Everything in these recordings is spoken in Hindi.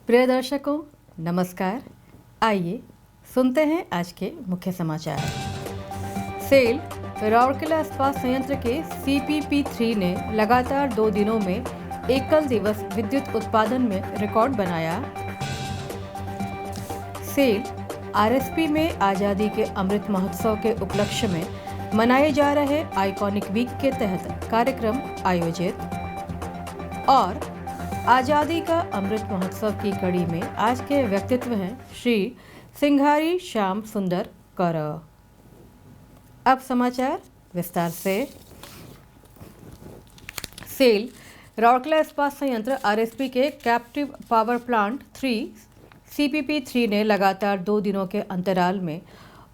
प्रिय दर्शकों, नमस्कार। आइए सुनते हैं आज के मुख्य समाचार। सेल राउरकेला इस्पात संयंत्र के CPP3 ने लगातार 2 दिनों में एकल दिवस विद्युत उत्पादन में रिकॉर्ड बनाया। सेल RSP में आज़ादी के अमृत महोत्सव के उपलक्ष्य में मनाए जा रहे आइकॉनिक वीक के तहत कार्यक्रम आयोजित। और आज़ादी का अमृत महोत्सव की कड़ी में आज के व्यक्तित्व हैं श्री सिंघारी श्याम सुंदर कौरव। अब समाचार विस्तार से। सेल राउरकेला इस्पात संयंत्र RSP के कैप्टिव पावर प्लांट 3 CPP3 ने लगातार 2 दिनों के अंतराल में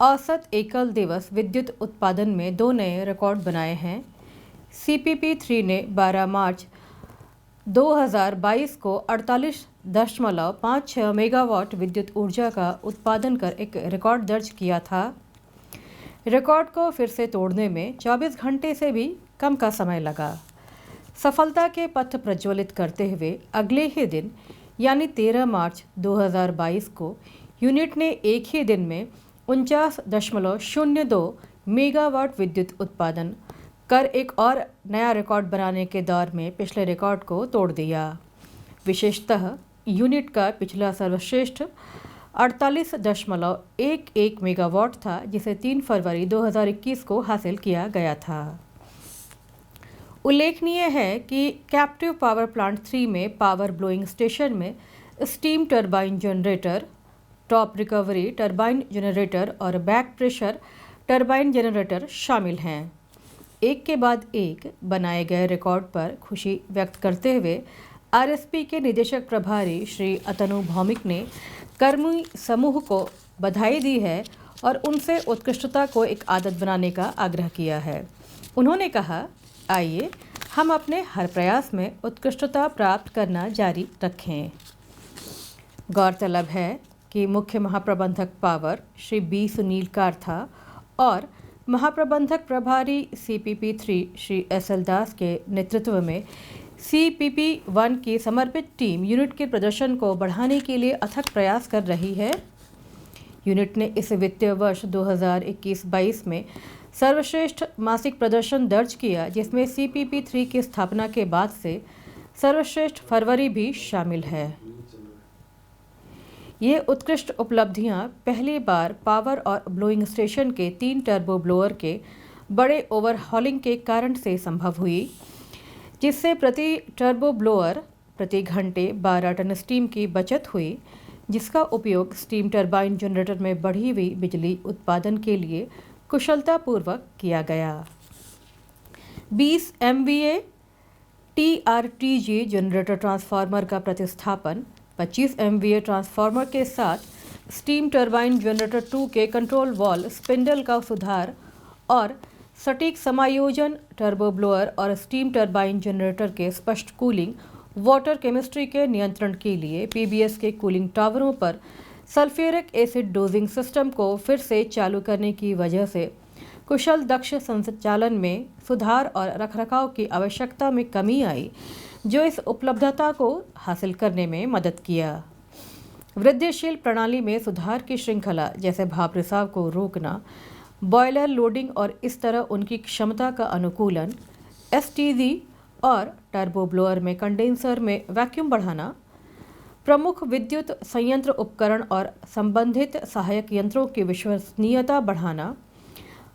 औसत एकल दिवस विद्युत उत्पादन में 2 नए रिकॉर्ड बनाए हैं। CPP3 ने 12 मार्च 2022 को 48.56 मेगावाट विद्युत ऊर्जा का उत्पादन कर एक रिकॉर्ड दर्ज किया था। रिकॉर्ड को फिर से तोड़ने में 24 घंटे से भी कम का समय लगा। सफलता के पथ प्रज्वलित करते हुए अगले ही दिन यानी 13 मार्च 2022 को यूनिट ने एक ही दिन में 49.02 मेगावाट विद्युत उत्पादन कर एक और नया रिकॉर्ड बनाने के दौर में पिछले रिकॉर्ड को तोड़ दिया। विशेषतः यूनिट का पिछला सर्वश्रेष्ठ 48.11 मेगावाट था, जिसे 3 फरवरी 2021 को हासिल किया गया था। उल्लेखनीय है कि कैप्टिव पावर प्लांट 3 में पावर ब्लोइंग स्टेशन में steam turbine generator, top recovery turbine generator और बैक प्रेशर टरबाइन जनरेटर शामिल हैं। एक के बाद एक बनाए गए रिकॉर्ड पर खुशी व्यक्त करते हुए RSP के निदेशक प्रभारी श्री अतनु भौमिक ने कर्मी समूह को बधाई दी है और उनसे उत्कृष्टता को एक आदत बनाने का आग्रह किया है। उन्होंने कहा, आइए हम अपने हर प्रयास में उत्कृष्टता प्राप्त करना जारी रखें। गौरतलब है कि मुख्य महाप्रबंधक पावर श्री B सुनील कारथा और महाप्रबंधक प्रभारी CPP3 श्री SL दास के नेतृत्व में CPP1 की समर्पित टीम यूनिट के प्रदर्शन को बढ़ाने के लिए अथक प्रयास कर रही है। यूनिट ने इस वित्तीय वर्ष 2021-22 में सर्वश्रेष्ठ मासिक प्रदर्शन दर्ज किया, जिसमें CPP3 की स्थापना के बाद से सर्वश्रेष्ठ फरवरी भी शामिल है। ये उत्कृष्ट उपलब्धियां पहली बार पावर और ब्लोइंग स्टेशन के 3 टर्बो ब्लोअर के बड़े ओवरहॉलिंग के कारण से संभव हुई, जिससे प्रति टर्बो ब्लोअर प्रति घंटे 12 टन स्टीम की बचत हुई, जिसका उपयोग स्टीम टरबाइन जनरेटर में बढ़ी हुई बिजली उत्पादन के लिए कुशलतापूर्वक किया गया। 20 MVA TRTG जनरेटर ट्रांसफार्मर का प्रतिस्थापन 25 MVA ट्रांसफार्मर के साथ स्टीम टरबाइन जनरेटर 2 के कंट्रोल वॉल स्पिंडल का सुधार और सटीक समायोजन टर्बो ब्लोअर और स्टीम टरबाइन जनरेटर के स्पष्ट कूलिंग वाटर केमिस्ट्री के नियंत्रण के लिए PBS के कूलिंग टावरों पर सल्फ्यूरिक एसिड डोजिंग सिस्टम को फिर से चालू करने की वजह से कुशल दक्ष संचालन में सुधार और रखरखाव की आवश्यकता में कमी आई, जो इस उपलब्धता को हासिल करने में मदद किया। वृद्धिशील प्रणाली में सुधार की श्रृंखला जैसे भाप रिसाव को रोकना, बॉयलर लोडिंग और इस तरह उनकी क्षमता का अनुकूलन, STG और टर्बो ब्लोअर में कंडेंसर में वैक्यूम बढ़ाना, प्रमुख विद्युत संयंत्र उपकरण और संबंधित सहायक यंत्रों की विश्वसनीयता बढ़ाना,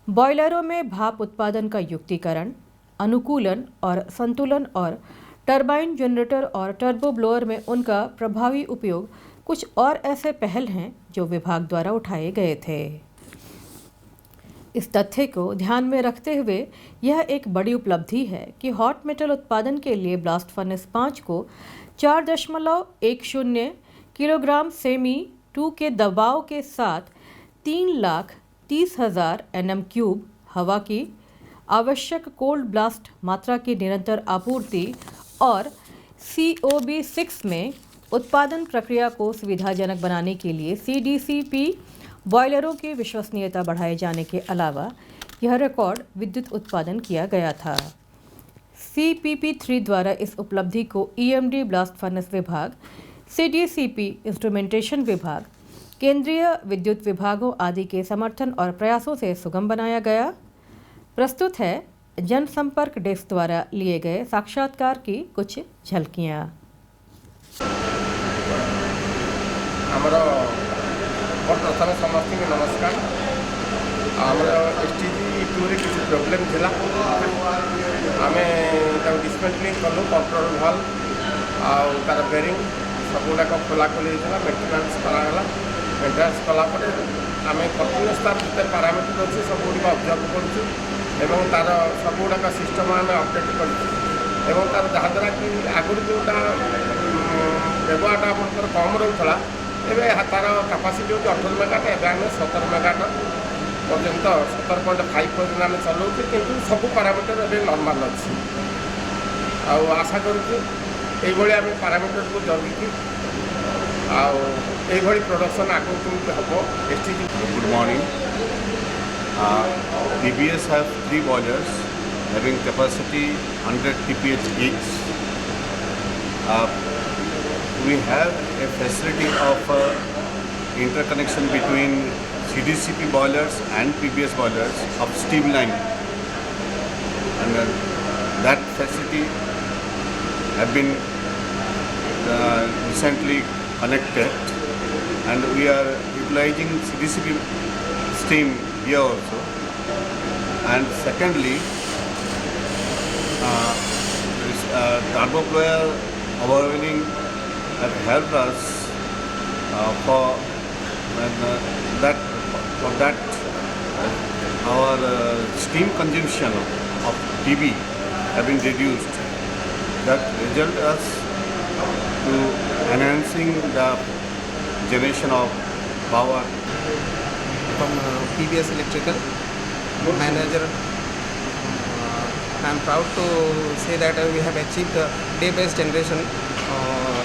बॉयलरों में भाप उत्पादन का युक्तिकरण, अनुकूलन और संतुलन और टरबाइन जनरेटर और टर्बो ब्लोअर में उनका प्रभावी उपयोग कुछ और ऐसे पहल हैं जो विभाग द्वारा उठाए गए थे। इस तथ्य को ध्यान में रखते हुए यह एक बड़ी उपलब्धि है कि हॉट मेटल उत्पादन के लिए ब्लास्ट फर्नेस 5 को 4.10 किलोग्राम सेमी 2 के दबाव के साथ 3,30,000 Nm³ हवा की आवश्यक कोल्ड ब्लास्ट मात्रा की निरंतर आपूर्ति और COB6 में उत्पादन प्रक्रिया को सुविधाजनक बनाने के लिए CDCP बॉयलरों की विश्वसनीयता बढ़ाए जाने के अलावा यह रिकॉर्ड विद्युत उत्पादन किया गया था। CPP3 द्वारा इस उपलब्धि को EMD ब्लास्ट फर्नेस विभाग CDCP इंस्ट्रूमेंटेशन विभाग, केंद्रीय विद्युत विभागों आदि के समर्थन और प्रयासों से सुगम बनाया गया। प्रस्तुत है जनसंपर्क डेस्क द्वारा लिए गए साक्षात्कार की कुछ झलकियाँ। आमर प्रथम समस्त नमस्कार। आमर एसटीजी टूरे किसी प्रोब्लेम थिला, आम डिसमेंटलिंग कलु कंट्रोल भल आउ तार बेरिंग सब गुड़ाक खोलाखोली होता मेन्टेनान्स कराला। मेन्टेनान्स कलापर आम कंटिन्यूस तार जिते पारामीटर अच्छे सब गुड़ा ऑब्जर्व करूँ तार सब गुड़ाक सिस्टम आम अपडेट करूँ तार जहाद्वारा कि आगुरी जोटा व्यवहारटा आम कम रोला एवं तार कैपेसिटी होती 18 मेगावाट एवं आम 17 मेगावाट पर्यंत 17.5 पर्यटन आम चलाऊ कि सब पारामीटर एवं नॉर्मल अच्छी। आशा करूँ आम पारामीटर को जगिकी आई प्रोडक्शन आगे केमती हम STG. Good morning. PBS have 3 boilers having capacity 100 TPH each. We have a facility of interconnection between CDCP boilers and PBS boilers of steam line, and that facility have been recently connected, and we are utilizing CDCP steam here also. And secondly, this turboblower overwhelming have helped us for that our steam consumption of TB have been reduced. That result us to enhancing the generation of power. From PBS Electrical manager, I am proud to say that we have achieved the day-based generation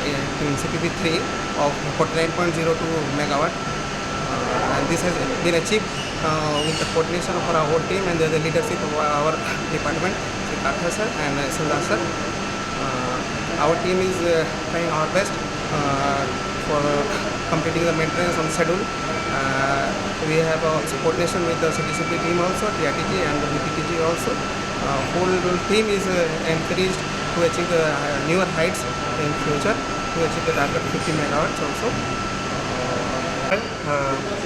in CPP3 of 49.02 megawatt, and this has been achieved with the coordination of our whole team and the leadership of our department, Kartha sir and Sundar sir. Our team is trying our best for completing the maintenance on schedule. We have also coordination with the CDCP team also, TRTG and the VPTG also. Whole team is encouraged to achieve the newer heights in future, to achieve the target 50 megawatts also.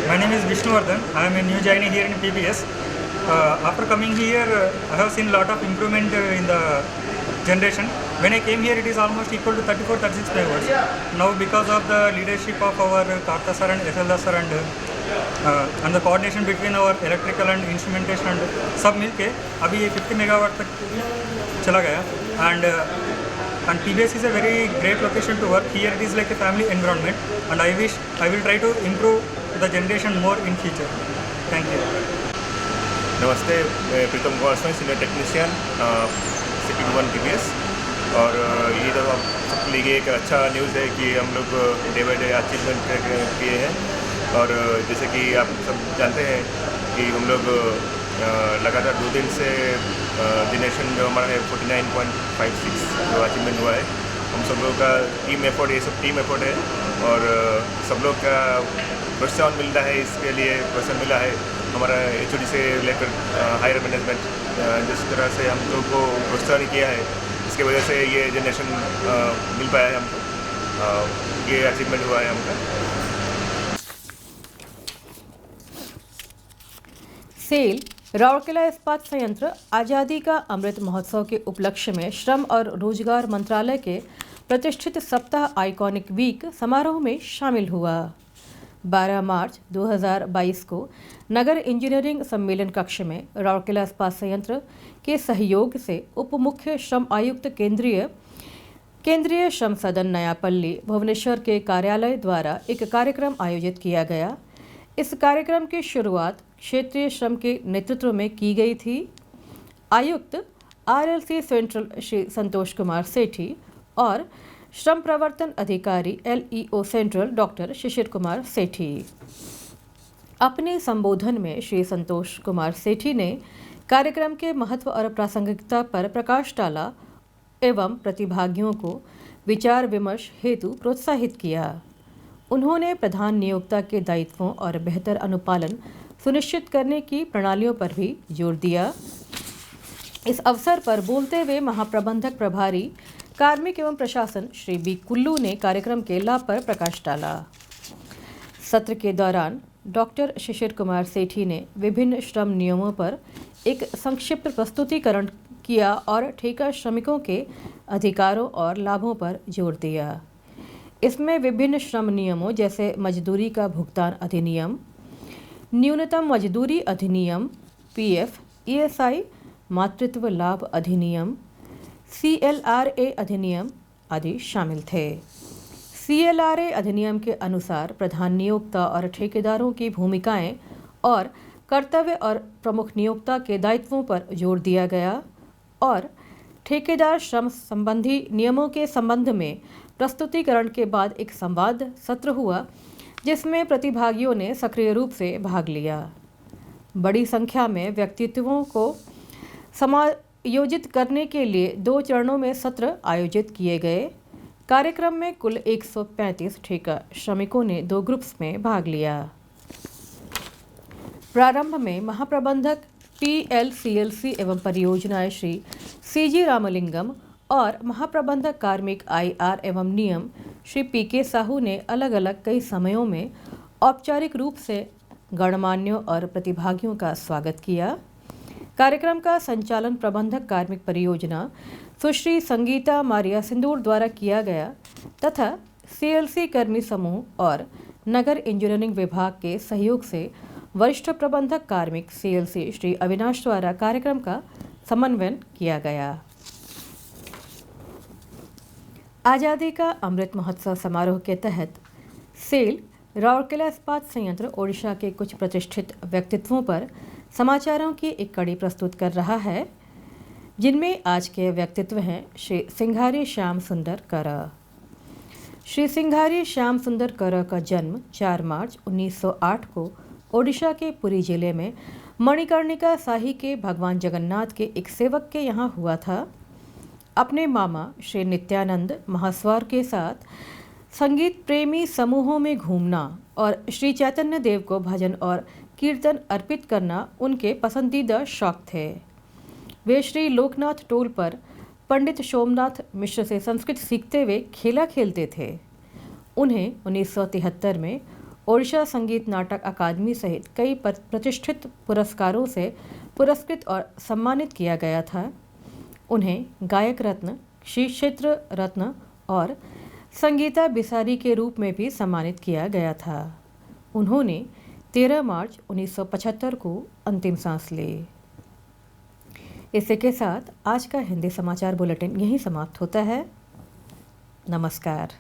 My name is Vishnuvardhan. I am a new joinee here in PBS. After coming here, I have seen a lot of improvement in the generation. When I came here, it is almost equal to 34-36 megawatts. Now, because of the leadership of our Kartha sir and SLDA sir and the coordination between our electrical and instrumentation and सब मिलके अभी ये 50 मेगावाट तक चला गया. And PBS is a very great location to work. Here it is like a family environment, and I will try to improve the generation more in future. Thank you. नमस्ते, मैं Pritam Goswami, senior technician CPP1 PBS। और ये तो आप सबके लिए एक अच्छा न्यूज़ है कि हम लोग डे बाई डे अचीवमेंट किए हैं। और जैसे कि आप सब जानते हैं कि हम लोग लगातार 2 दिन से जनरेशन जो हमारा है 49.56 जो अचीवमेंट हुआ है, हम सब लोग का टीम एफर्ट, ये सब टीम एफर्ट है और सब लोग का प्रोत्साहन मिलता है। इसके लिए प्रोत्साहन मिला है हमारा HOD से लेकर हायर मैनेजमेंट, जिस तरह से हम लोग को प्रोत्साहन किया है, इसके वजह से ये जनरेशन मिल पाया है हमको, ये अचीवमेंट हुआ है हमका। सेल राउरकेला इस्पात संयंत्र आज़ादी का अमृत महोत्सव के उपलक्ष्य में श्रम और रोजगार मंत्रालय के प्रतिष्ठित सप्ताह आइकॉनिक वीक समारोह में शामिल हुआ। 12 मार्च 2022 को नगर इंजीनियरिंग सम्मेलन कक्ष में राउरकेला इस्पात संयंत्र के सहयोग से उप मुख्य श्रम आयुक्त केंद्रीय श्रम सदन नयापल्ली भुवनेश्वर के कार्यालय द्वारा एक कार्यक्रम आयोजित किया गया। इस कार्यक्रम की शुरुआत क्षेत्रीय श्रम के नेतृत्व में की गई थी। आयुक्त RLC सेंट्रल श्री संतोष कुमार सेठी और श्रम प्रवर्तन अधिकारी LEO central doctor Shishir Kumar सेठी। अपने संबोधन में श्री संतोष कुमार सेठी ने कार्यक्रम के महत्व और प्रासंगिकता पर प्रकाश डाला एवं प्रतिभागियों को विचार विमर्श हेतु प्रोत्साहित किया। उन्होंने प्रधान नियोक्ता के दायित्वों और बेहतर अनुपालन सुनिश्चित करने की प्रणालियों पर भी जोर दिया। इस अवसर पर बोलते हुए महाप्रबंधक प्रभारी कार्मिक एवं प्रशासन श्री बी कुल्लू ने कार्यक्रम के लाभ पर प्रकाश डाला। सत्र के दौरान डॉक्टर शिशिर कुमार सेठी ने विभिन्न श्रम नियमों पर एक संक्षिप्त प्रस्तुतिकरण किया और ठेका श्रमिकों के अधिकारों और लाभों पर जोर दिया। इसमें विभिन्न श्रम नियमों जैसे मजदूरी का भुगतान अधिनियम, न्यूनतम मजदूरी अधिनियम, पीएफ, ईएसआई, मातृत्व लाभ अधिनियम, CLRA अधिनियम आदि शामिल थे। CLRA अधिनियम के अनुसार प्रधान नियोक्ता और ठेकेदारों की भूमिकाएं और कर्तव्य और प्रमुख नियोक्ता के दायित्वों पर जोर दिया गया और ठेकेदार श्रम संबंधी नियमों के संबंध में प्रस्तुतिकरण के बाद एक संवाद सत्र हुआ, जिसमें प्रतिभागियों ने सक्रिय रूप से भाग लिया। बड़ी संख्या में व्यक्तित्वों को समायोजित करने के लिए 2 चरणों में सत्र आयोजित किए गए। कार्यक्रम में कुल 135 ठेका श्रमिकों ने 2 ग्रुप्स में भाग लिया। प्रारंभ में महाप्रबंधक PLCLC एवं परियोजनाएं श्री CG रामलिंगम और महाप्रबंधक कार्मिक IR एवं नियम श्री PK साहू ने अलग अलग कई समयों में औपचारिक रूप से गणमान्यों और प्रतिभागियों का स्वागत किया। कार्यक्रम का संचालन प्रबंधक कार्मिक परियोजना सुश्री संगीता मारिया सिंदूर द्वारा किया गया तथा CLC कर्मी समूह और नगर इंजीनियरिंग विभाग के सहयोग से वरिष्ठ प्रबंधक कार्मिक CLC श्री अविनाश द्वारा कार्यक्रम का समन्वयन किया गया। आज़ादी का अमृत महोत्सव समारोह के तहत सेल राउरकेला इस्पात संयंत्र ओडिशा के कुछ प्रतिष्ठित व्यक्तित्वों पर समाचारों की एक कड़ी प्रस्तुत कर रहा है, जिनमें आज के व्यक्तित्व हैं श्री सिंघारी श्याम सुंदर कर। श्री सिंघारी श्याम सुंदर कर का जन्म 4 मार्च 1908 को ओडिशा के पुरी जिले में मणिकर्णिका साही के भगवान जगन्नाथ के एक सेवक के यहाँ हुआ था। अपने मामा श्री नित्यानंद महास्वार के साथ संगीत प्रेमी समूहों में घूमना और श्री चैतन्य देव को भजन और कीर्तन अर्पित करना उनके पसंदीदा शौक थे। वे श्री लोकनाथ टोल पर पंडित सोमनाथ मिश्र से संस्कृत सीखते हुए खेला खेलते थे। उन्हें 1973 में ओडिशा संगीत नाटक अकादमी सहित कई प्रतिष्ठित पुरस्कारों से पुरस्कृत और सम्मानित किया गया था। उन्हें गायक रत्न, श्री क्षेत्र रत्न और संगीता बिसारी के रूप में भी सम्मानित किया गया था। उन्होंने 13 मार्च 1975 को अंतिम सांस ली। इसी के साथ आज का हिंदी समाचार बुलेटिन यहीं समाप्त होता है। नमस्कार।